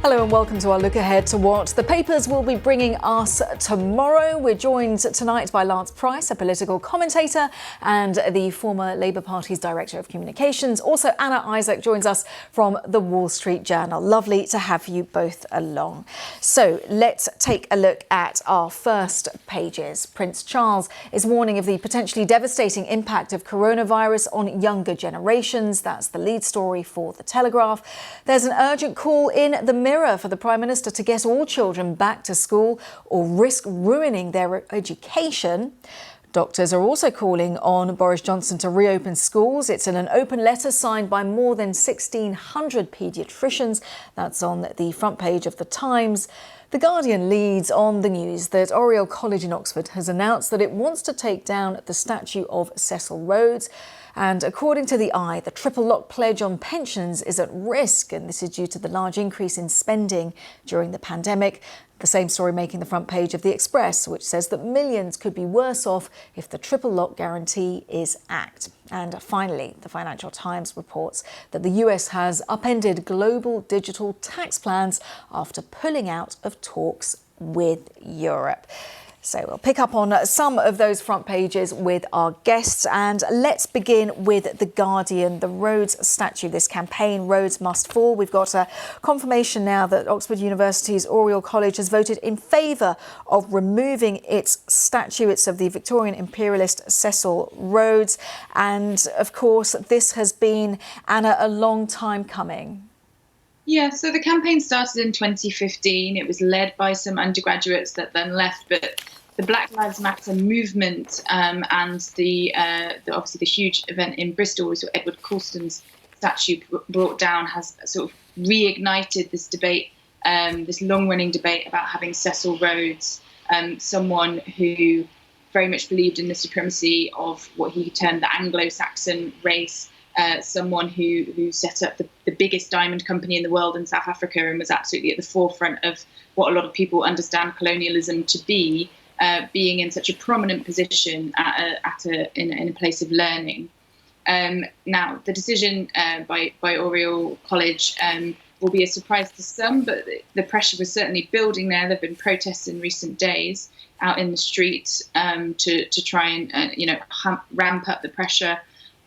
Hello and welcome to our look ahead to what the papers will be bringing us tomorrow. We're joined tonight by Lance Price, a political commentator and the former Labour Party's Director of Communications. Also, Anna Isaac joins us from the Wall Street Journal. Lovely to have you both along. So let's take a look at our first pages. Prince Charles is warning of the potentially devastating impact of coronavirus on younger generations. That's the lead story for The Telegraph. There's an urgent call in the Mirror for the Prime Minister to get all children back to school or risk ruining their education. Doctors are also calling on Boris Johnson to reopen schools. It's in an open letter signed by more than 1,600 paediatricians. That's on the front page of The Times. The Guardian leads on the news that Oriel College in Oxford has announced that it wants to take down the statue of Cecil Rhodes. And according to the Eye, the triple lock pledge on pensions is at risk, and this is due to the large increase in spending during the pandemic. The same story making the front page of The Express, which says that millions could be worse off if the triple lock guarantee is axed. And finally, the Financial Times reports that the US has upended global digital tax plans after pulling out of talks with Europe. So we'll pick up on some of those front pages with our guests, and let's begin with The Guardian. The Rhodes statue, this campaign, Rhodes Must Fall. We've got a confirmation now that Oxford University's Oriel College has voted in favour of removing its statue. It's of the Victorian imperialist Cecil Rhodes. And of course, this has been, Anna, a long time coming. Yeah, so the campaign started in 2015. It was led by some undergraduates that then left, but the Black Lives Matter movement and obviously the huge event in Bristol, was Edward Colston's statue brought down, has sort of reignited this debate, this long-running debate about having Cecil Rhodes, someone who very much believed in the supremacy of what he termed the Anglo-Saxon race. Someone who set up the biggest diamond company in the world in South Africa and was absolutely at the forefront of what a lot of people understand colonialism to be, being in such a prominent position in a place of learning. Now, the decision by Oriel College will be a surprise to some, but the pressure was certainly building there. There have been protests in recent days out in the streets to try and ramp up the pressure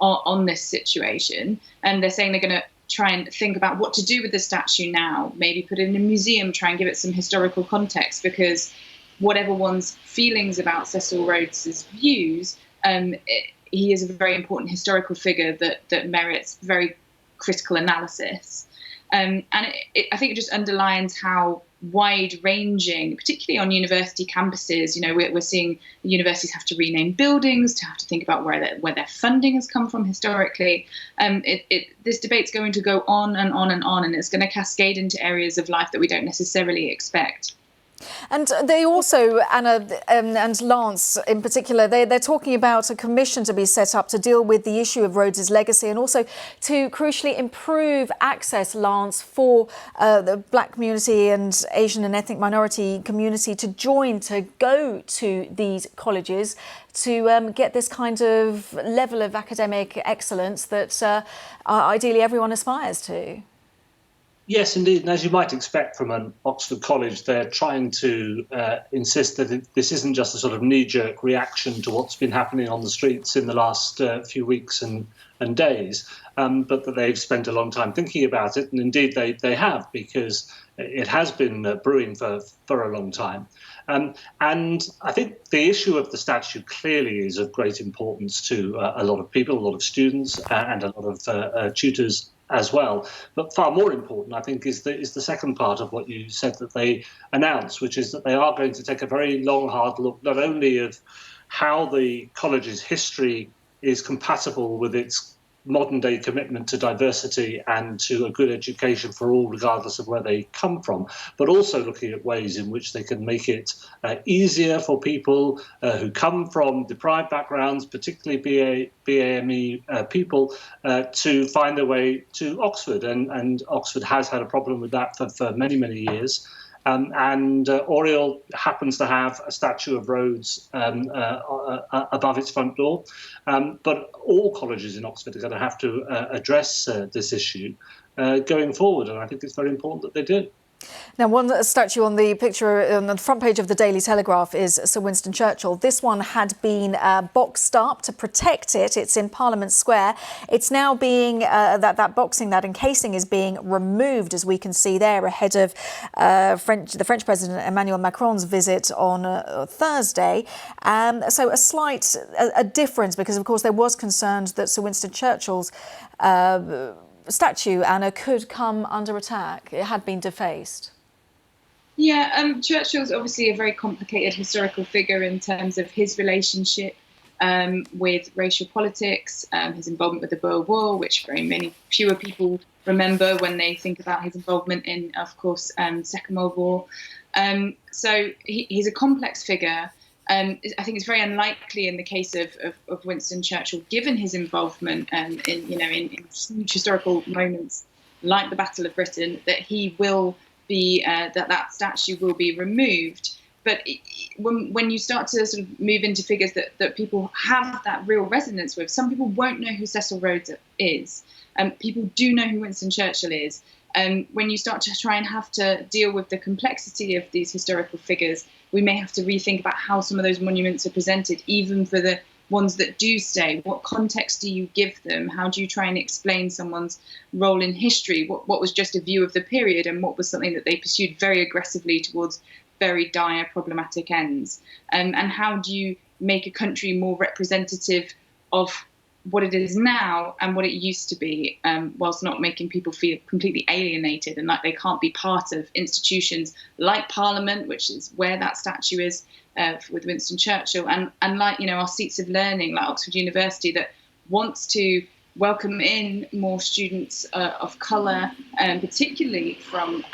on this situation. And they're saying they're going to try and think about what to do with the statue now, maybe put it in a museum, try and give it some historical context, because whatever one's feelings about Cecil Rhodes's views, he is a very important historical figure that merits very critical analysis. And I think it just underlines how wide-ranging, particularly on university campuses, we're seeing the universities have to rename buildings, to have to think about where their funding has come from historically. This debate's going to go on and on and on, and it's going to cascade into areas of life that we don't necessarily expect. And they also, Anna and Lance in particular, they're talking about a commission to be set up to deal with the issue of Rhodes's legacy, and also to crucially improve access, Lance, for the Black community and Asian and ethnic minority community to go to these colleges to get this kind of level of academic excellence that ideally everyone aspires to. Yes, indeed. And as you might expect from an Oxford college, they're trying to insist that this isn't just a sort of knee-jerk reaction to what's been happening on the streets in the last few weeks and days, but that they've spent a long time thinking about it. And indeed, they have, because it has been brewing for a long time. And I think the issue of the statue clearly is of great importance to a lot of people, a lot of students and a lot of tutors as well. But far more important, I think, is the second part of what you said that they announced, which is that they are going to take a very long, hard look, not only of how the college's history is compatible with its modern-day commitment to diversity and to a good education for all, regardless of where they come from, but also looking at ways in which they can make it easier for people who come from deprived backgrounds, particularly BAME people, to find their way to Oxford. And Oxford has had a problem with that for many, many years. And Oriel happens to have a statue of Rhodes above its front door. But all colleges in Oxford are going to have to address this issue going forward. And I think it's very important that they do. Now, one statue on the picture on the front page of the Daily Telegraph is Sir Winston Churchill. This one had been boxed up to protect it. It's in Parliament Square. It's now being, that encasing is being removed, as we can see there, ahead of the French President Emmanuel Macron's visit on Thursday. So a slight difference, because, of course, there was concerns that Sir Winston Churchill's statue, Anna, could come under attack. It had been defaced. Yeah, Churchill's obviously a very complicated historical figure in terms of his relationship with racial politics, his involvement with the Boer War, which fewer people remember when they think about his involvement in, of course, Second World War. So he's a complex figure. I think it's very unlikely in the case of Winston Churchill, given his involvement in huge historical moments like the Battle of Britain, that he will be that statue will be removed. But when you start to sort of move into figures that people have that real resonance with, some people won't know who Cecil Rhodes is. People do know who Winston Churchill is. When you start to try and have to deal with the complexity of these historical figures, we may have to rethink about how some of those monuments are presented, even for the ones that do stay. What context do you give them? How do you try and explain someone's role in history? What was just a view of the period, and what was something that they pursued very aggressively towards very dire, problematic ends? And how do you make a country more representative of what it is now and what it used to be, whilst not making people feel completely alienated and like they can't be part of institutions like Parliament, which is where that statue is with Winston Churchill, and like, our seats of learning like Oxford University, that wants to welcome in more students of colour, particularly from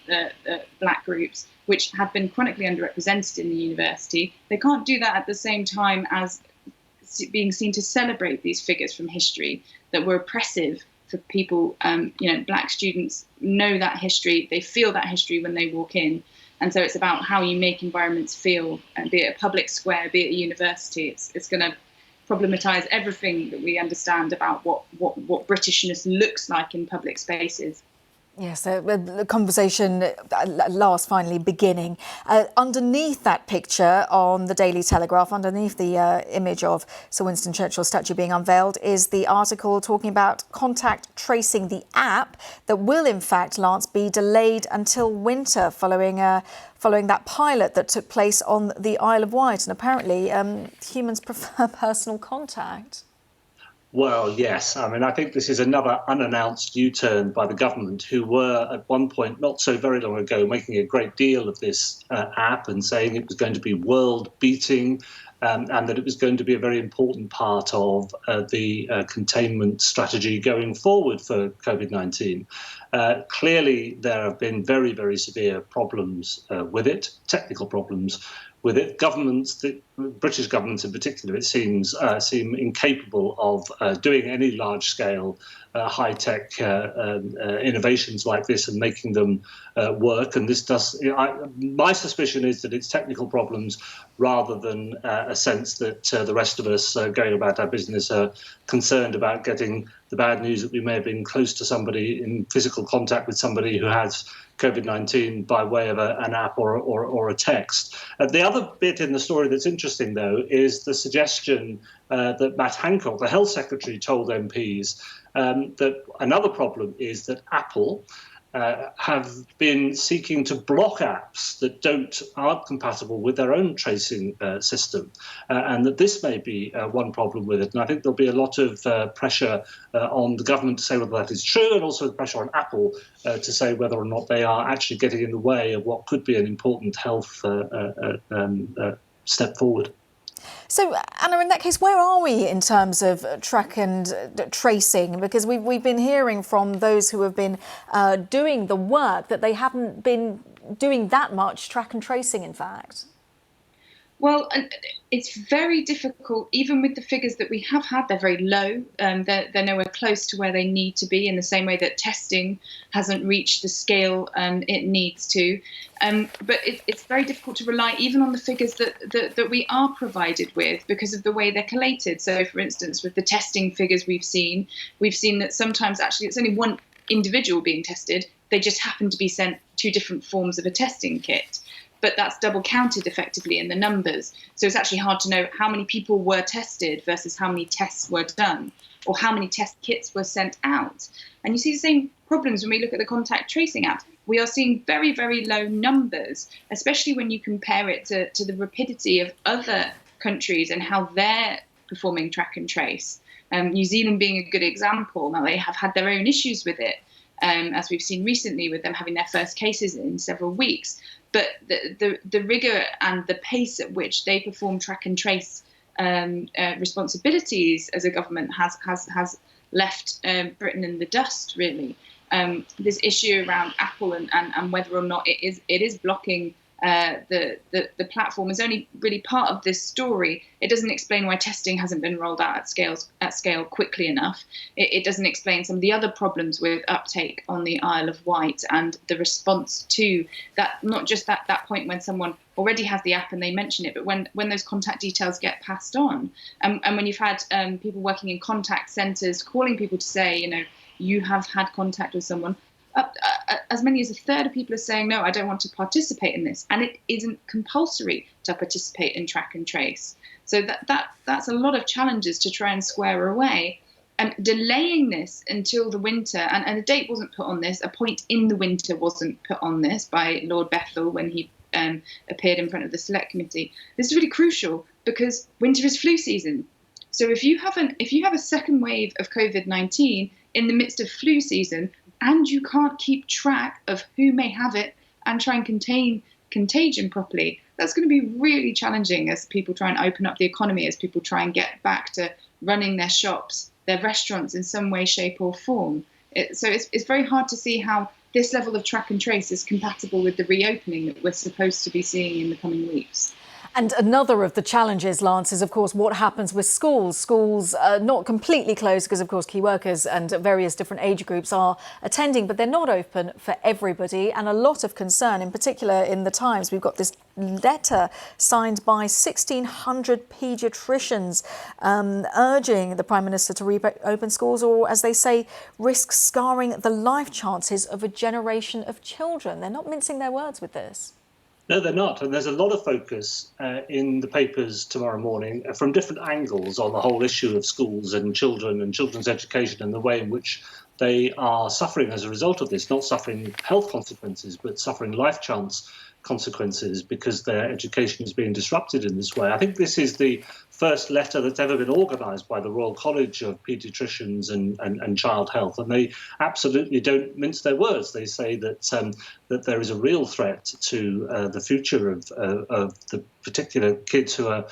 the black groups, which have been chronically underrepresented in the university. They can't do that at the same time as being seen to celebrate these figures from history that were oppressive for people. Black students know that history, they feel that history when they walk in. And so it's about how you make environments feel, be it a public square, be it a university. It's going to problematise everything that we understand about what Britishness looks like in public spaces. Yes, the conversation last finally beginning. Underneath that picture on the Daily Telegraph, underneath the image of Sir Winston Churchill's statue being unveiled, is the article talking about contact tracing, the app that will, in fact, Lance, be delayed until winter following that pilot that took place on the Isle of Wight. And apparently humans prefer personal contact. Well, yes. I mean, I think this is another unannounced U-turn by the government, who were at one point, not so very long ago, making a great deal of this app and saying it was going to be world-beating, and that it was going to be a very important part of the containment strategy going forward for COVID-19. Clearly, there have been very, very severe problems with it, technical problems with it. Governments, the British governments in particular, it seems, seem incapable of doing any large-scale, high-tech innovations like this and making them work. And this does. My suspicion is that it's technical problems rather than a sense that the rest of us going about our business are concerned about getting the bad news that we may have been close to somebody, in physical contact with somebody who has COVID-19 by way of an app or a text. The other bit in the story that's interesting, though, is the suggestion that Matt Hancock, the Health Secretary, told MPs that another problem is that Apple have been seeking to block apps that aren't compatible with their own tracing system, and that this may be one problem with it. And I think there'll be a lot of pressure on the government to say whether that is true, and also the pressure on Apple to say whether or not they are actually getting in the way of what could be an important health step forward. So, Anna, in that case, where are we in terms of track and tracing? Because we've been hearing from those who have been doing the work that they haven't been doing that much track and tracing, in fact. Well, it's very difficult, even with the figures that we have had, they're very low. They're nowhere close to where they need to be, in the same way that testing hasn't reached the scale it needs to. But it's very difficult to rely even on the figures that we are provided with, because of the way they're collated. So, for instance, with the testing figures we've seen that sometimes actually it's only one individual being tested. They just happen to be sent two different forms of a testing kit. But that's double counted effectively in the numbers. So it's actually hard to know how many people were tested versus how many tests were done, or how many test kits were sent out. And you see the same problems when we look at the contact tracing app. We are seeing very, very low numbers, especially when you compare it to the rapidity of other countries and how they're performing track and trace. New Zealand being a good example. Now, they have had their own issues with it, as we've seen recently with them having their first cases in several weeks. But the rigor and the pace at which they perform track and trace responsibilities as a government has left Britain in the dust, really. This issue around Apple and whether or not it is blocking the platform is only really part of this story. It doesn't explain why testing hasn't been rolled out at scale quickly enough. It doesn't explain some of the other problems with uptake on the Isle of Wight and the response to that, not just that point when someone already has the app and they mention it, but when those contact details get passed on. And when you've had people working in contact centres calling people to say, you have had contact with someone, as many as a third of people are saying, no, I don't want to participate in this. And it isn't compulsory to participate in track and trace. So that's a lot of challenges to try and square away. And delaying this until the winter, and a date wasn't put on this, a point in the winter wasn't put on this by Lord Bethell when he appeared in front of the Select Committee. This is really crucial because winter is flu season. So if you have a second wave of COVID-19 in the midst of flu season, and you can't keep track of who may have it and try and contain contagion properly, that's going to be really challenging as people try and open up the economy, as people try and get back to running their shops, their restaurants in some way, shape or form. So it's very hard to see how this level of track and trace is compatible with the reopening that we're supposed to be seeing in the coming weeks. And another of the challenges, Lance, is, of course, what happens with schools. Schools are not completely closed because, of course, key workers and various different age groups are attending, but they're not open for everybody. And a lot of concern, in particular in the Times, we've got this letter signed by 1,600 paediatricians urging the Prime Minister to reopen schools, or, as they say, risk scarring the life chances of a generation of children. They're not mincing their words with this. No, they're not. And there's a lot of focus in the papers tomorrow morning from different angles on the whole issue of schools and children and children's education and the way in which they are suffering as a result of this, not suffering health consequences, but suffering life chance consequences because their education is being disrupted in this way. I think this is the first letter that's ever been organised by the Royal College of Paediatricians and Child Health, and they absolutely don't mince their words. They say that that there is a real threat to the future of the particular kids who are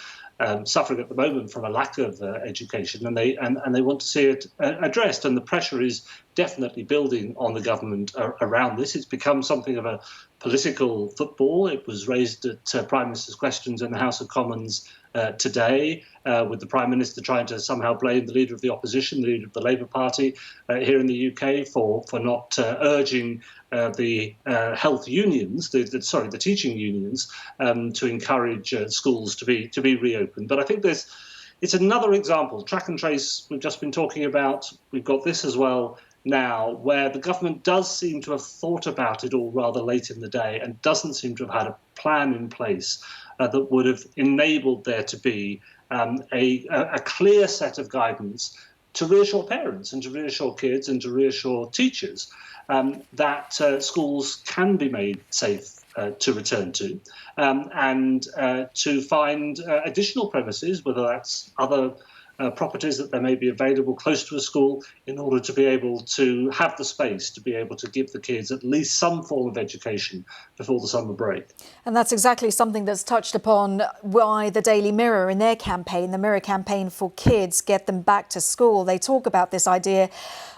suffering at the moment from a lack of education, and they want to see it addressed. And the pressure is definitely building on the government around this. It's become something of a political football. It was raised at Prime Minister's questions in the House of Commons today, with the Prime Minister trying to somehow blame the Leader of the Opposition, the Leader of the Labour Party here in the UK for not urging the health unions, the teaching unions, to encourage schools to be reopened. But I think it's another example. Track and trace we've just been talking about. We've got this as well now, where the government does seem to have thought about it all rather late in the day and doesn't seem to have had a plan in place that would have enabled there to be a clear set of guidance to reassure parents and to reassure kids and to reassure teachers that schools can be made safe to return to, and to find additional premises, whether that's other properties that there may be available close to a school, in order to be able to have the space to be able to give the kids at least some form of education before the summer break. And that's exactly something that's touched upon by the Daily Mirror in their campaign, the Mirror campaign for kids, get them back to school. They talk about this idea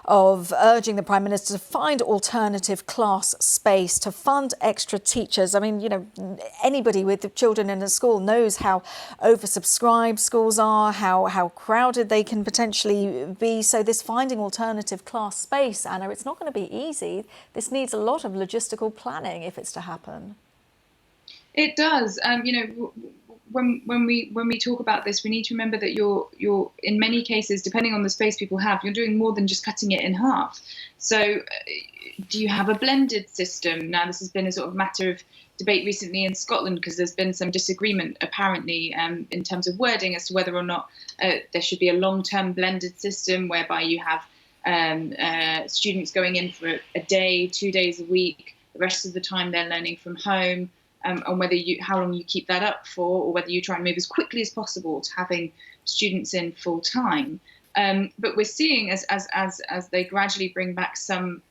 of urging the Prime Minister to find alternative class space, to fund extra teachers. I mean, anybody with children in a school knows how oversubscribed schools are, how crowded they can potentially be. So this finding alternative class space, Anna, it's not going to be easy. This needs a lot of logistical planning if it's to happen. It does. when we talk about this, we need to remember that you're in many cases, depending on the space people have, you're doing more than just cutting it in half. So, do you have a blended system? Now, this has been a sort of matter of debate recently in Scotland because there's been some disagreement apparently in terms of wording as to whether or not there should be a long-term blended system whereby you have students going in for a day, 2 days a week. The rest of the time they're learning from home, and whether how long you keep that up for, or whether you try and move as quickly as possible to having students in full time. But we're seeing as they gradually bring back some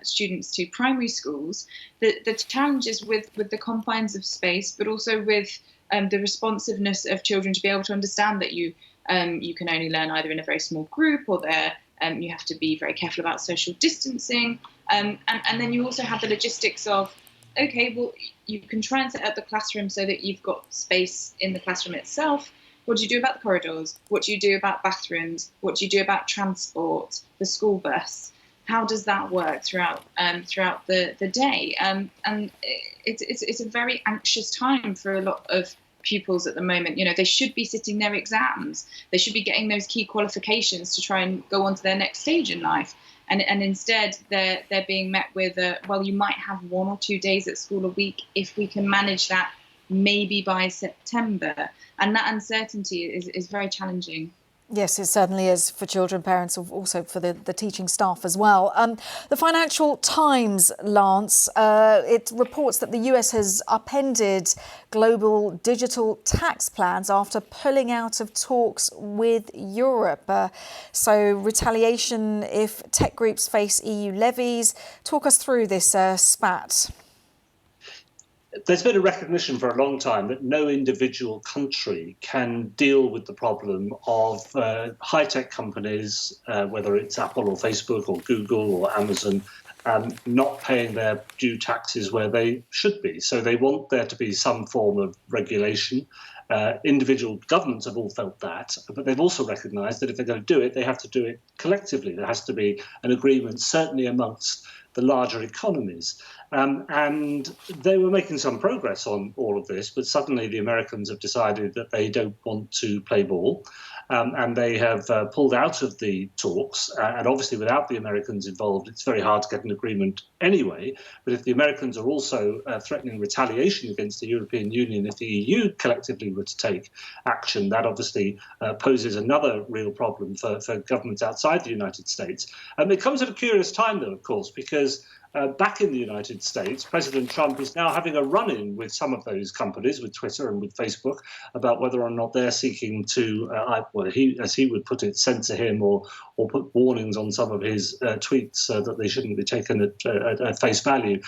students to primary schools, the challenges with the confines of space, but also with the responsiveness of children to be able to understand that you can only learn either in a very small group or you have to be very careful about social distancing. And then you also have the logistics of, okay, well, you can try and set up the classroom so that you've got space in the classroom itself. What do you do about the corridors? What do you do about bathrooms? What do you do about transport, the school bus? How does that work throughout the day? And it's a very anxious time for a lot of pupils at the moment. You know, they should be sitting their exams. They should be getting those key qualifications to try and go on to their next stage in life. And instead, they're being met with, well, you might have 1 or 2 days at school a week if we can manage that maybe by September. And that uncertainty is very challenging. Yes, it certainly is for children, parents, also for the teaching staff as well. The Financial Times, Lance, it reports that the US has upended global digital tax plans after pulling out of talks with Europe. So retaliation if tech groups face EU levies. Talk us through this spat. There's been a recognition for a long time that no individual country can deal with the problem of high-tech companies, whether it's Apple or Facebook or Google or Amazon, not paying their due taxes where they should be. So they want there to be some form of regulation. Individual governments have all felt that, but they've also recognised that if they're going to do it, they have to do it collectively. There has to be an agreement, certainly amongst the larger economies. And they were making some progress on all of this, but suddenly the Americans have decided that they don't want to play ball, and they have pulled out of the talks. And obviously, without the Americans involved, it's very hard to get an agreement anyway. But if the Americans are also threatening retaliation against the European Union, if the EU collectively were to take action, that obviously poses another real problem for governments outside the United States. And it comes at a curious time, though, of course, because back in the United States, President Trump is now having a run-in with some of those companies, with Twitter and with Facebook, about whether or not they're seeking to, as he would put it, censor him or put warnings on some of his tweets that they shouldn't be taken at face value.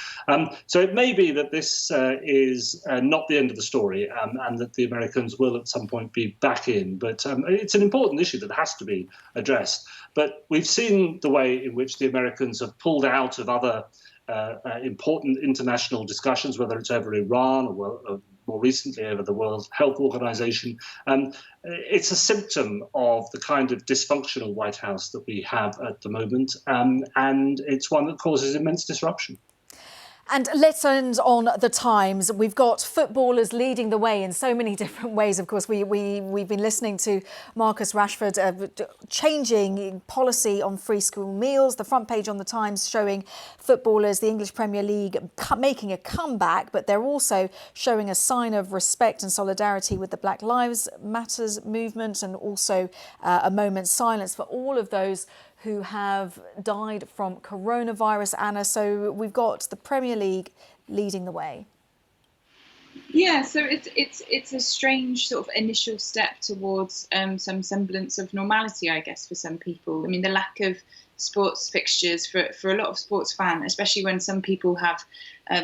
So it may be that this is not the end of the story, and that the Americans will at some point be back in. But it's an important issue that has to be addressed. But we've seen the way in which the Americans have pulled out of other important international discussions, whether it's over Iran or more recently over the World Health Organization. It's a symptom of the kind of dysfunctional White House that we have at the moment, and it's one that causes immense disruption. And let's end on the Times. We've got footballers leading the way in so many different ways. Of course, we've been listening to Marcus Rashford changing policy on free school meals. The front page on the Times showing footballers, the English Premier League, making a comeback, but they're also showing a sign of respect and solidarity with the Black Lives Matters movement, and also a moment's silence for all of those who have died from coronavirus, Anna. So we've got the Premier League leading the way. Yeah, so it's a strange sort of initial step towards some semblance of normality, I guess, for some people. I mean, the lack of sports fixtures for a lot of sports fans, especially when some people have,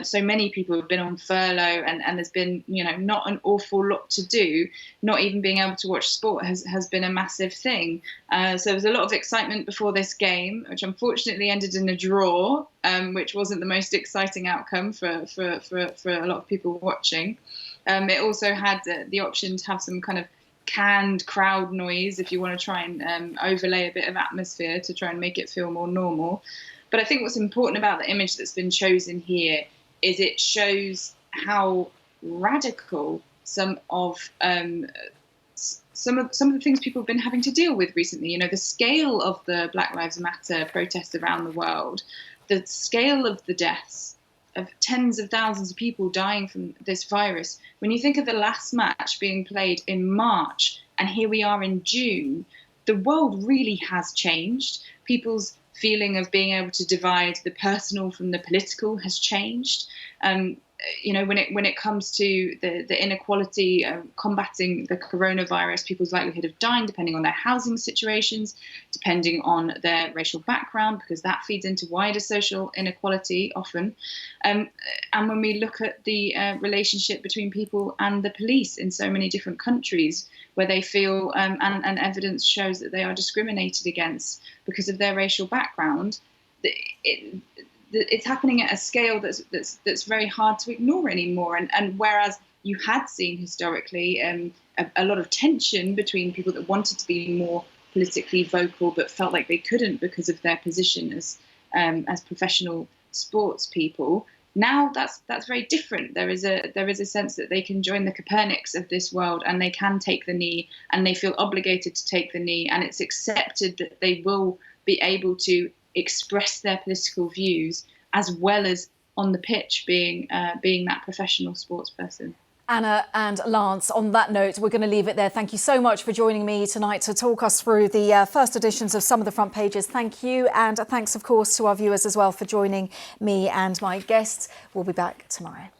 so many people have been on furlough and there's been, not an awful lot to do. Not even being able to watch sport has been a massive thing. So there was a lot of excitement before this game, which unfortunately ended in a draw, which wasn't the most exciting outcome for a lot of people watching. It also had the option to have some kind of canned crowd noise if you want to try and overlay a bit of atmosphere to try and make it feel more normal. But I think what's important about the image that's been chosen here is it shows how radical some of the things people have been having to deal with recently. The scale of the Black Lives Matter protests around the world, the scale of the deaths, of tens of thousands of people dying from this virus. When you think of the last match being played in March, and here we are in June, the world really has changed. People's feeling of being able to divide the personal from the political has changed. When it comes to the inequality, combating the coronavirus, people's likelihood of dying depending on their housing situations, depending on their racial background, because that feeds into wider social inequality often. And when we look at the relationship between people and the police in so many different countries, where they feel, and evidence shows that they are discriminated against because of their racial background, it's happening at a scale that's very hard to ignore anymore. And whereas you had seen historically a lot of tension between people that wanted to be more politically vocal but felt like they couldn't because of their position as professional sports people, now that's very different. There is a sense that they can join the Copernics of this world, and they can take the knee, and they feel obligated to take the knee, and it's accepted that they will be able to express their political views as well as on the pitch being that professional sports person. Anna and Lance, on that note, we're going to leave it there. Thank you so much for joining me tonight to talk us through the first editions of some of the front pages. Thank you. And thanks, of course, to our viewers as well for joining me and my guests. We'll be back tomorrow.